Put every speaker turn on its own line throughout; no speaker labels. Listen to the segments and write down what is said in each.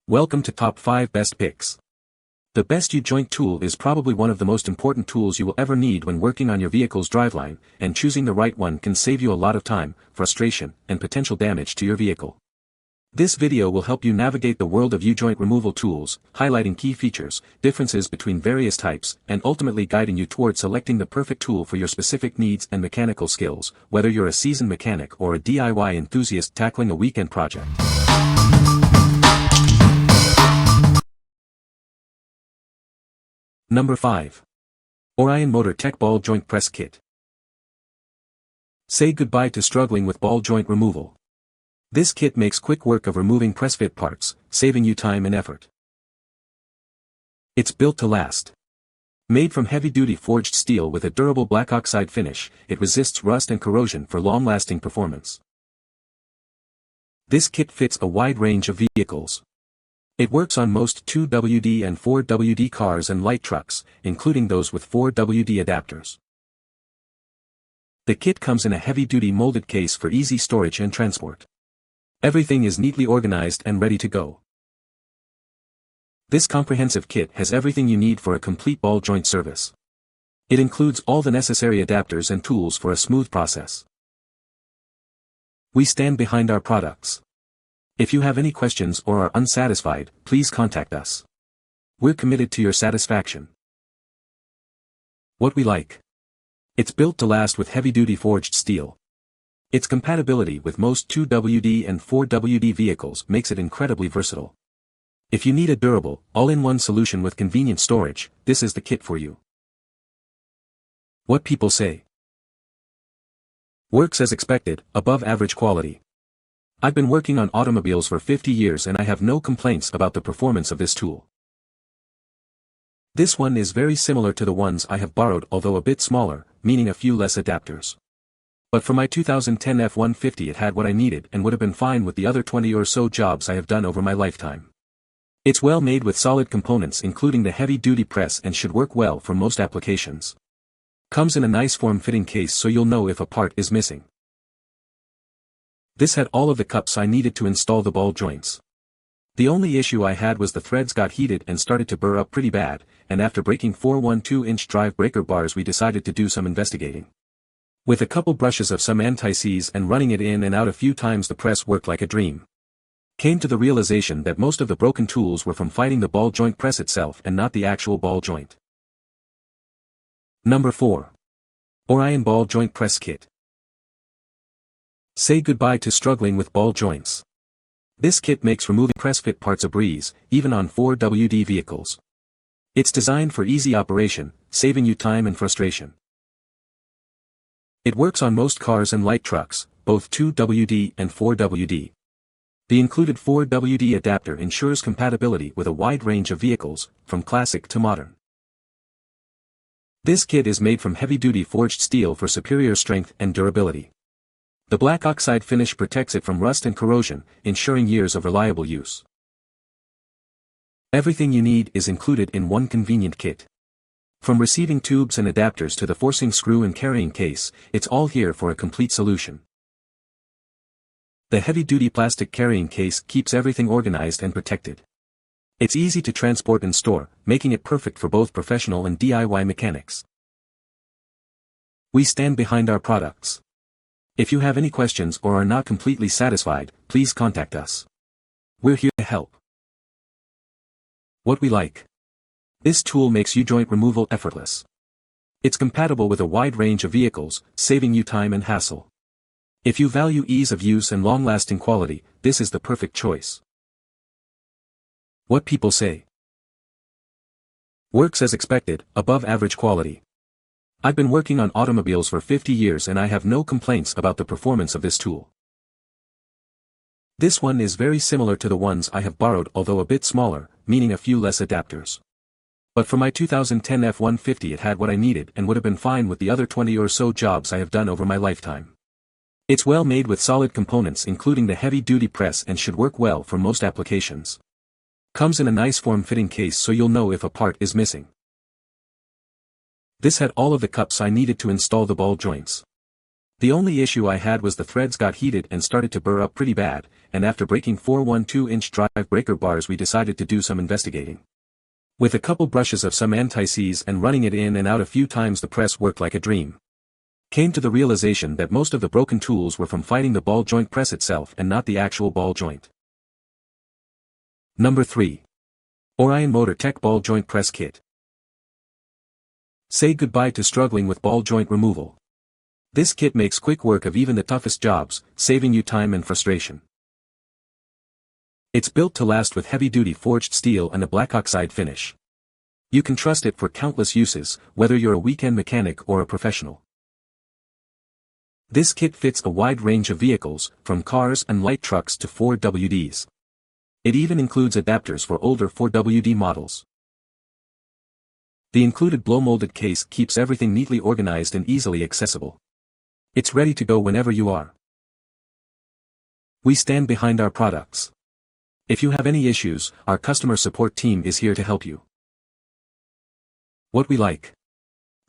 Welcome to Top 5 Best Picks. The best U-joint tool is probably one of the most important tools you will ever need when working on your vehicle's driveline, and choosing the right one can save you a lot of time, frustration, and potential damage to your vehicle. This video will help you navigate the world of U-joint removal tools, highlighting key features, differences between various types, and ultimately guiding you toward selecting the perfect tool for your specific needs and mechanical skills, whether you're a seasoned mechanic or a DIY enthusiast tackling a weekend project. Number 5. Orion Motor Tech Ball Joint Press Kit. Say goodbye to struggling with ball joint removal. This kit makes quick work of removing press-fit parts, saving you time and effort. It's built to last. Made from heavy-duty forged steel with a durable black oxide finish, it resists rust and corrosion for long-lasting performance. This kit fits a wide range of vehicles. It works on most 2WD and 4WD cars and light trucks, including those with 4WD adapters. The kit comes in a heavy-duty molded case for easy storage and transport. Everything is neatly organized and ready to go. This comprehensive kit has everything you need for a complete ball joint service. It includes all the necessary adapters and tools for a smooth process. We stand behind our products. If you have any questions or are unsatisfied, please contact us. We're committed to your satisfaction. What we like. It's built to last with heavy-duty forged steel. Its compatibility with most 2WD and 4WD vehicles makes it incredibly versatile. If you need a durable, all-in-one solution with convenient storage, this is the kit for you. What people say. Works as expected, above average quality. I've been working on automobiles for 50 years and I have no complaints about the performance of this tool. This one is very similar to the ones I have borrowed, although a bit smaller, meaning a few less adapters. But for my 2010 F-150 it had what I needed and would have been fine with the other 20 or so jobs I have done over my lifetime. It's well made with solid components including the heavy-duty press and should work well for most applications. Comes in a nice form-fitting case so you'll know if a part is missing. This had all of the cups I needed to install the ball joints. The only issue I had was the threads got heated and started to burr up pretty bad, and after breaking 4 1/2-inch drive breaker bars we decided to do some investigating. With a couple brushes of some anti-seize and running it in and out a few times the press worked like a dream. Came to the realization that most of the broken tools were from fighting the ball joint press itself and not the actual ball joint. Number 4. Orion Ball Joint Press Kit. Say goodbye to struggling with ball joints. This kit makes removing press-fit parts a breeze, even on 4WD vehicles. It's designed for easy operation, saving you time and frustration. It works on most cars and light trucks, both 2WD and 4WD. The included 4WD adapter ensures compatibility with a wide range of vehicles, from classic to modern. This kit is made from heavy-duty forged steel for superior strength and durability. The black oxide finish protects it from rust and corrosion, ensuring years of reliable use. Everything you need is included in one convenient kit. From receiving tubes and adapters to the forcing screw and carrying case, it's all here for a complete solution. The heavy-duty plastic carrying case keeps everything organized and protected. It's easy to transport and store, making it perfect for both professional and DIY mechanics. We stand behind our products. If you have any questions or are not completely satisfied, please contact us. We're here to help. What we like. This tool makes U-joint removal effortless. It's compatible with a wide range of vehicles, saving you time and hassle. If you value ease of use and long-lasting quality, this is the perfect choice. What people say. Works as expected, above average quality. I've been working on automobiles for 50 years and I have no complaints about the performance of this tool. This one is very similar to the ones I have borrowed, although a bit smaller, meaning a few less adapters. But for my 2010 F-150 it had what I needed and would have been fine with the other 20 or so jobs I have done over my lifetime. It's well made with solid components including the heavy-duty press and should work well for most applications. Comes in a nice form-fitting case so you'll know if a part is missing. This had all of the cups I needed to install the ball joints. The only issue I had was the threads got heated and started to burr up pretty bad, and after breaking 4 1/2-inch drive breaker bars we decided to do some investigating. With a couple brushes of some anti-seize and running it in and out a few times the press worked like a dream. Came to the realization that most of the broken tools were from fighting the ball joint press itself and not the actual ball joint. Number 3. Orion Motor Tech Ball Joint Press Kit. Say goodbye to struggling with ball joint removal. This kit makes quick work of even the toughest jobs, saving you time and frustration. It's built to last with heavy-duty forged steel and a black oxide finish. You can trust it for countless uses, whether you're a weekend mechanic or a professional. This kit fits a wide range of vehicles, from cars and light trucks to 4WDs. It even includes adapters for older 4WD models. The included blow-molded case keeps everything neatly organized and easily accessible. It's ready to go whenever you are. We stand behind our products. If you have any issues, our customer support team is here to help you. What we like.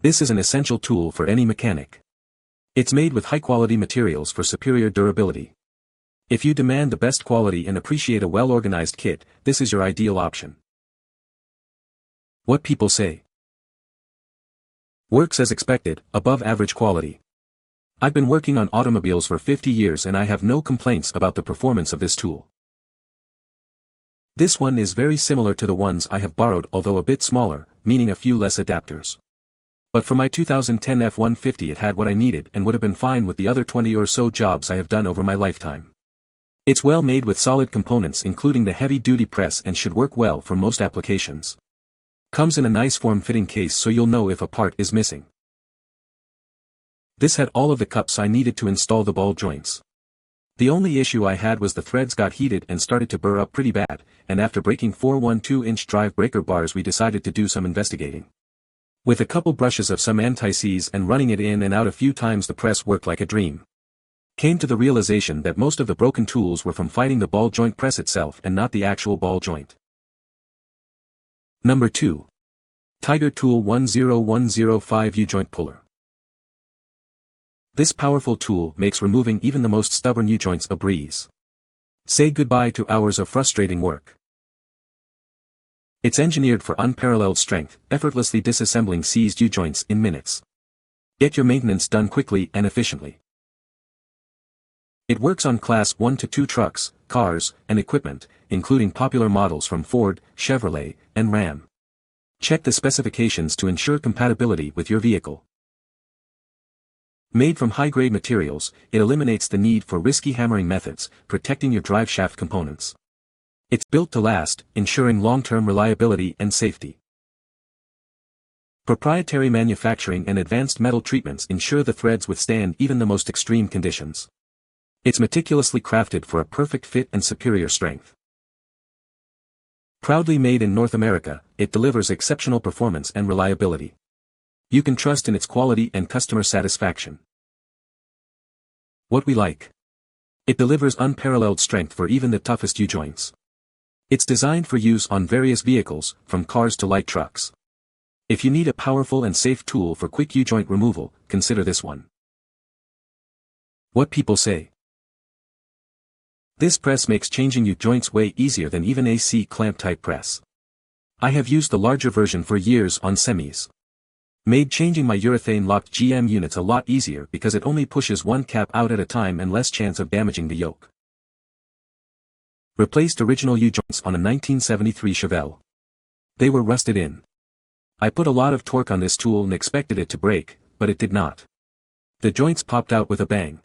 This is an essential tool for any mechanic. It's made with high-quality materials for superior durability. If you demand the best quality and appreciate a well-organized kit, this is your ideal option. What people say. Works as expected, above average quality. I've been working on automobiles for 50 years and I have no complaints about the performance of this tool. This one is very similar to the ones I have borrowed, although a bit smaller, meaning a few less adapters. But for my 2010 F-150 it had what I needed and would have been fine with the other 20 or so jobs I have done over my lifetime. It's well made with solid components including the heavy-duty press and should work well for most applications. Comes in a nice form-fitting case so you'll know if a part is missing. This had all of the cups I needed to install the ball joints. The only issue I had was the threads got heated and started to burr up pretty bad, and after breaking 4 1/2-inch drive breaker bars we decided to do some investigating. With a couple brushes of some anti-seize and running it in and out a few times the press worked like a dream. Came to the realization that most of the broken tools were from fighting the ball joint press itself and not the actual ball joint. Number 2. Tiger Tool 10105 U-Joint Puller. This powerful tool makes removing even the most stubborn U-joints a breeze. Say goodbye to hours of frustrating work. It's engineered for unparalleled strength, effortlessly disassembling seized U-joints in minutes. Get your maintenance done quickly and efficiently. It works on Class 1 to 2 trucks, cars, and equipment, including popular models from Ford, Chevrolet, and Ram. Check the specifications to ensure compatibility with your vehicle. Made from high-grade materials, it eliminates the need for risky hammering methods, protecting your drive shaft components. It's built to last, ensuring long-term reliability and safety. Proprietary manufacturing and advanced metal treatments ensure the threads withstand even the most extreme conditions. It's meticulously crafted for a perfect fit and superior strength. Proudly made in North America, it delivers exceptional performance and reliability. You can trust in its quality and customer satisfaction. What we like. It delivers unparalleled strength for even the toughest U-joints. It's designed for use on various vehicles, from cars to light trucks. If you need a powerful and safe tool for quick U-joint removal, consider this one. What people say. This press makes changing U-joints way easier than even a C-clamp type press. I have used the larger version for years on semis. Made changing my urethane-locked GM units a lot easier because it only pushes one cap out at a time and less chance of damaging the yoke. Replaced original U-joints on a 1973 Chevelle. They were rusted in. I put a lot of torque on this tool and expected it to break, but it did not. The joints popped out with a bang.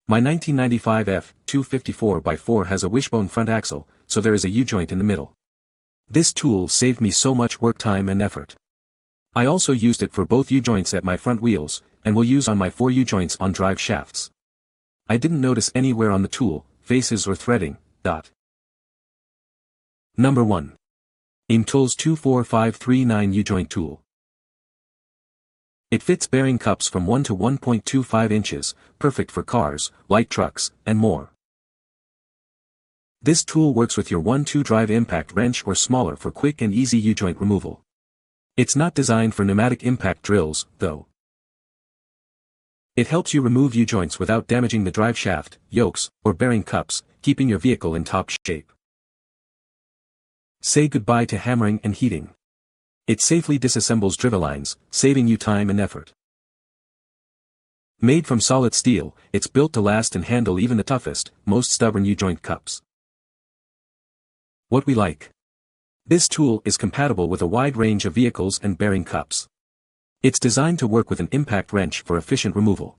My 1995 F254x4 has a wishbone front axle, so there is a U-joint in the middle. This tool saved me so much work time and effort. I also used it for both U-joints at my front wheels, and will use on my 4 U-joints on drive shafts. I didn't notice anywhere on the tool, faces or threading. Number 1. OEMTOOLS 24539 U-Joint Tool. It fits bearing cups from 1 to 1.25 inches, perfect for cars, light trucks, and more. This tool works with your 1-2 drive impact wrench or smaller for quick and easy U-joint removal. It's not designed for pneumatic impact drills, though. It helps you remove U-joints without damaging the drive shaft, yokes, or bearing cups, keeping your vehicle in top shape. Say goodbye to hammering and heating. It safely disassembles drivelines, saving you time and effort. Made from solid steel, it's built to last and handle even the toughest, most stubborn U-joint cups. What we like. This tool is compatible with a wide range of vehicles and bearing cups. It's designed to work with an impact wrench for efficient removal.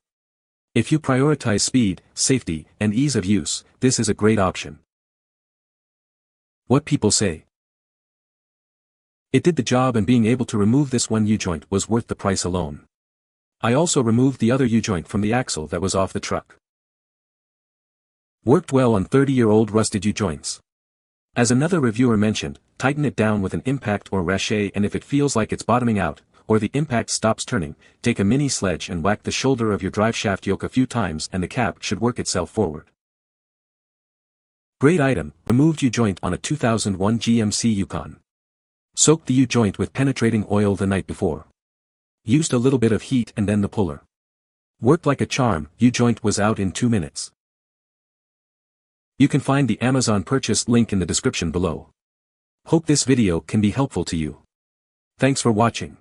If you prioritize speed, safety, and ease of use, this is a great option. What people say. It did the job, and being able to remove this one U-joint was worth the price alone. I also removed the other U-joint from the axle that was off the truck. Worked well on 30-year-old rusted U-joints. As another reviewer mentioned, tighten it down with an impact or ratchet, and if it feels like it's bottoming out, or the impact stops turning, take a mini sledge and whack the shoulder of your drive shaft yoke a few times and the cap should work itself forward. Great item, removed U-joint on a 2001 GMC Yukon. Soaked the U-joint with penetrating oil the night before. Used a little bit of heat and then the puller. Worked like a charm, U-joint was out in 2 minutes. You can find the Amazon purchase link in the description below. Hope this video can be helpful to you. Thanks for watching.